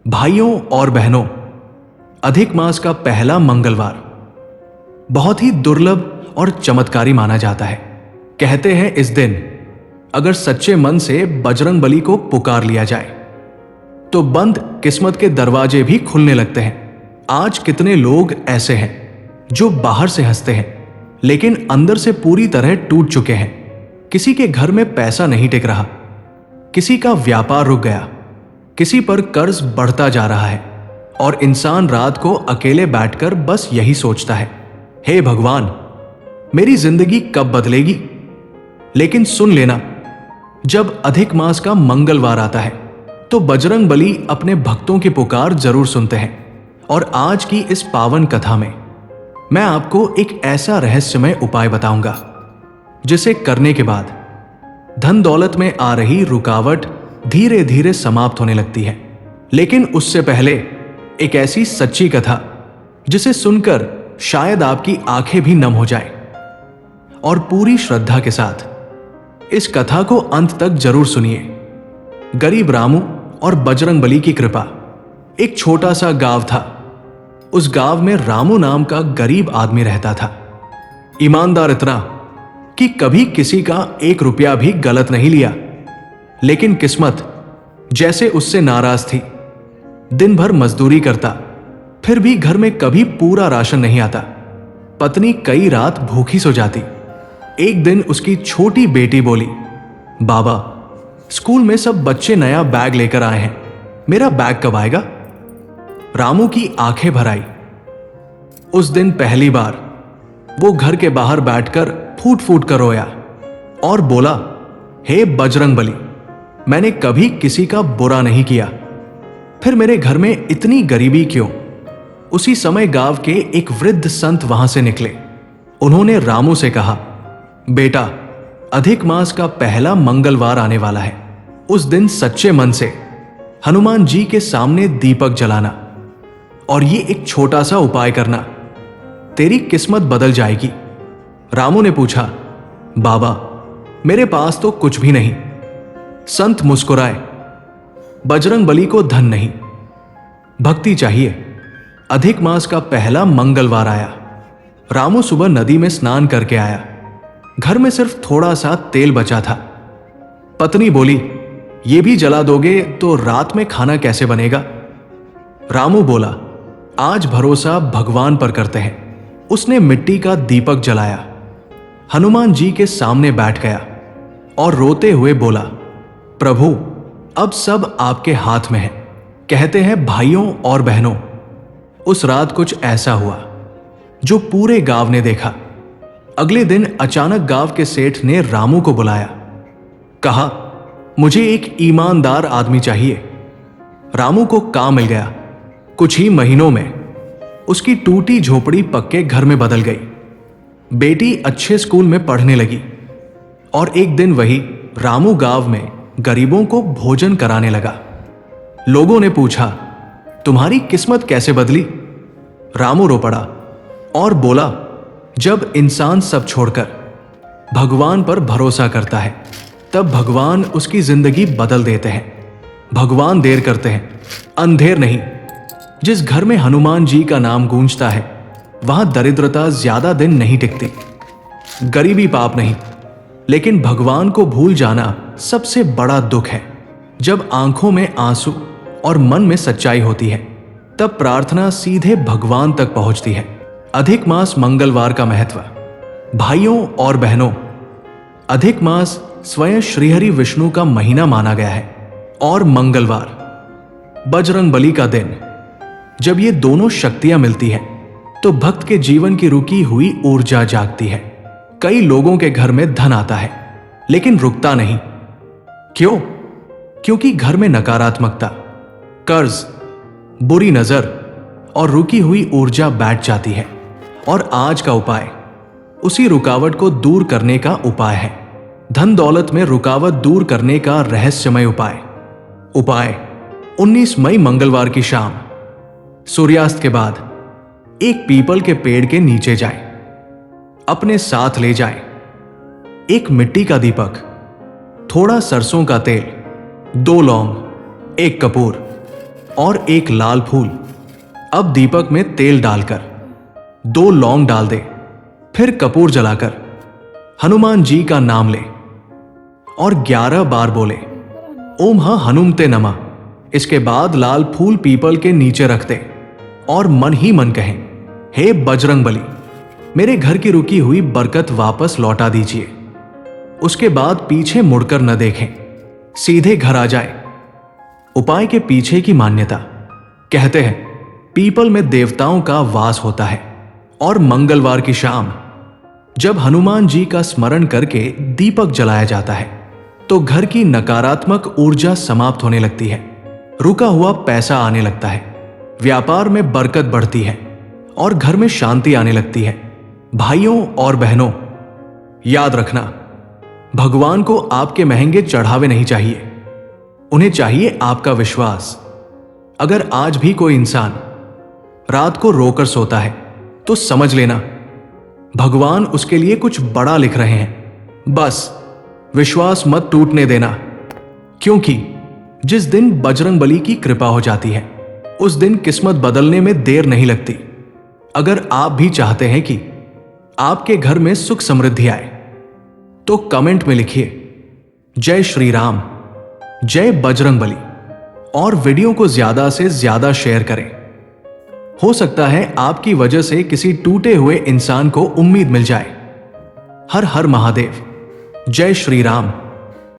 भाइयों और बहनों, अधिक मास का पहला मंगलवार बहुत ही दुर्लभ और चमत्कारी माना जाता है। कहते हैं इस दिन अगर सच्चे मन से बजरंग बली को पुकार लिया जाए तो बंद किस्मत के दरवाजे भी खुलने लगते हैं। आज कितने लोग ऐसे हैं जो बाहर से हंसते हैं लेकिन अंदर से पूरी तरह टूट चुके हैं। किसी के घर में पैसा नहीं टिक रहा, किसी का व्यापार रुक गया, किसी पर कर्ज बढ़ता जा रहा है और इंसान रात को अकेले बैठकर बस यही सोचता है, हे भगवान, मेरी जिंदगी कब बदलेगी। लेकिन सुन लेना, जब अधिक मास का मंगलवार आता है तो बजरंग बली अपने भक्तों की पुकार जरूर सुनते हैं। और आज की इस पावन कथा में मैं आपको एक ऐसा रहस्यमय उपाय बताऊंगा जिसे करने के बाद धन दौलत में आ रही रुकावट धीरे धीरे समाप्त होने लगती है। लेकिन उससे पहले एक ऐसी सच्ची कथा जिसे सुनकर शायद आपकी आंखें भी नम हो जाए। और पूरी श्रद्धा के साथ इस कथा को अंत तक जरूर सुनिए। गरीब रामू और बजरंग बली की कृपा। एक छोटा सा गांव था। उस गांव में रामू नाम का गरीब आदमी रहता था। ईमानदार इतना कि कभी किसी का 1 रुपया भी गलत नहीं लिया। लेकिन किस्मत जैसे उससे नाराज थी। दिन भर मजदूरी करता, फिर भी घर में कभी पूरा राशन नहीं आता। पत्नी कई रात भूखी सो जाती। एक दिन उसकी छोटी बेटी बोली, बाबा, स्कूल में सब बच्चे नया बैग लेकर आए हैं, मेरा बैग कब आएगा। रामू की आंखें भर आई। उस दिन पहली बार वो घर के बाहर बैठकर फूट फूट कर रोया और बोला, हे बजरंग बली, मैंने कभी किसी का बुरा नहीं किया, फिर मेरे घर में इतनी गरीबी क्यों। उसी समय गांव के एक वृद्ध संत वहां से निकले। उन्होंने रामू से कहा, बेटा, अधिक मास का पहला मंगलवार आने वाला है। उस दिन सच्चे मन से हनुमान जी के सामने दीपक जलाना और ये एक छोटा सा उपाय करना, तेरी किस्मत बदल जाएगी। रामू ने पूछा, बाबा, मेरे पास तो कुछ भी नहीं। संत मुस्कुराए, बजरंग बली को धन नहीं, भक्ति चाहिए। अधिक मास का पहला मंगलवार आया। रामू सुबह नदी में स्नान करके आया। घर में सिर्फ थोड़ा सा तेल बचा था। पत्नी बोली, ये भी जला दोगे तो रात में खाना कैसे बनेगा। रामू बोला, आज भरोसा भगवान पर करते हैं। उसने मिट्टी का दीपक जलाया, हनुमान जी के सामने बैठ गया और रोते हुए बोला, प्रभु, अब सब आपके हाथ में है। कहते हैं भाइयों और बहनों, उस रात कुछ ऐसा हुआ जो पूरे गांव ने देखा। अगले दिन अचानक गांव के सेठ ने रामू को बुलाया। कहा, मुझे एक ईमानदार आदमी चाहिए। रामू को काम मिल गया। कुछ ही महीनों में उसकी टूटी झोपड़ी पक्के घर में बदल गई। बेटी अच्छे स्कूल में पढ़ने लगी और एक दिन वही रामू गांव में गरीबों को भोजन कराने लगा। लोगों ने पूछा, तुम्हारी किस्मत कैसे बदली। रामू रो पड़ा और बोला, जब इंसान सब छोड़कर भगवान पर भरोसा करता है तब भगवान उसकी जिंदगी बदल देते हैं। भगवान देर करते हैं, अंधेर नहीं। जिस घर में हनुमान जी का नाम गूंजता है वहां दरिद्रता ज्यादा दिन नहीं टिकती। गरीबी पाप नहीं, लेकिन भगवान को भूल जाना सबसे बड़ा दुख है। जब आंखों में आंसू और मन में सच्चाई होती है तब प्रार्थना सीधे भगवान तक पहुंचती है। अधिक मास मंगलवार का महत्व। भाइयों और बहनों, अधिक मास स्वयं श्रीहरि विष्णु का महीना माना गया है और मंगलवार बजरंग बली का दिन। जब ये दोनों शक्तियां मिलती हैं तो भक्त के जीवन की रुकी हुई ऊर्जा जागती है। कई लोगों के घर में धन आता है लेकिन रुकता नहीं। क्यों? क्योंकि घर में नकारात्मकता, कर्ज, बुरी नजर और रुकी हुई ऊर्जा बैठ जाती है। और आज का उपाय उसी रुकावट को दूर करने का उपाय है। धन दौलत में रुकावट दूर करने का रहस्यमय उपाय 19 मई मंगलवार की शाम सूर्यास्त के बाद एक पीपल के पेड़ के नीचे जाएं। अपने साथ ले जाएं एक मिट्टी का दीपक, थोड़ा सरसों का तेल, 2 लौंग, 1 कपूर और एक लाल फूल। अब दीपक में तेल डालकर 2 लौंग डाल दे, फिर कपूर जलाकर हनुमान जी का नाम ले और 11 बार बोले ओम ह हनुमते नमः। इसके बाद लाल फूल पीपल के नीचे रख दे और मन ही मन कहें, हे बजरंग बली, मेरे घर की रुकी हुई बरकत वापस लौटा दीजिए। उसके बाद पीछे मुड़कर न देखें, सीधे घर आ जाए। उपाय के पीछे की मान्यता। कहते हैं पीपल में देवताओं का वास होता है और मंगलवार की शाम जब हनुमान जी का स्मरण करके दीपक जलाया जाता है तो घर की नकारात्मक ऊर्जा समाप्त होने लगती है, रुका हुआ पैसा आने लगता है, व्यापार में बरकत बढ़ती है और घर में शांति आने लगती है। भाइयों और बहनों, याद रखना, भगवान को आपके महंगे चढ़ावे नहीं चाहिए, उन्हें चाहिए आपका विश्वास। अगर आज भी कोई इंसान रात को रोकर सोता है तो समझ लेना भगवान उसके लिए कुछ बड़ा लिख रहे हैं। बस विश्वास मत टूटने देना, क्योंकि जिस दिन बजरंगबली की कृपा हो जाती है उस दिन किस्मत बदलने में देर नहीं लगती। अगर आप भी चाहते हैं कि आपके घर में सुख समृद्धि आए तो कमेंट में लिखिए जय श्री राम, जय बजरंगबली और वीडियो को ज्यादा से ज्यादा शेयर करें। हो सकता है आपकी वजह से किसी टूटे हुए इंसान को उम्मीद मिल जाए। हर हर महादेव। जय श्री राम।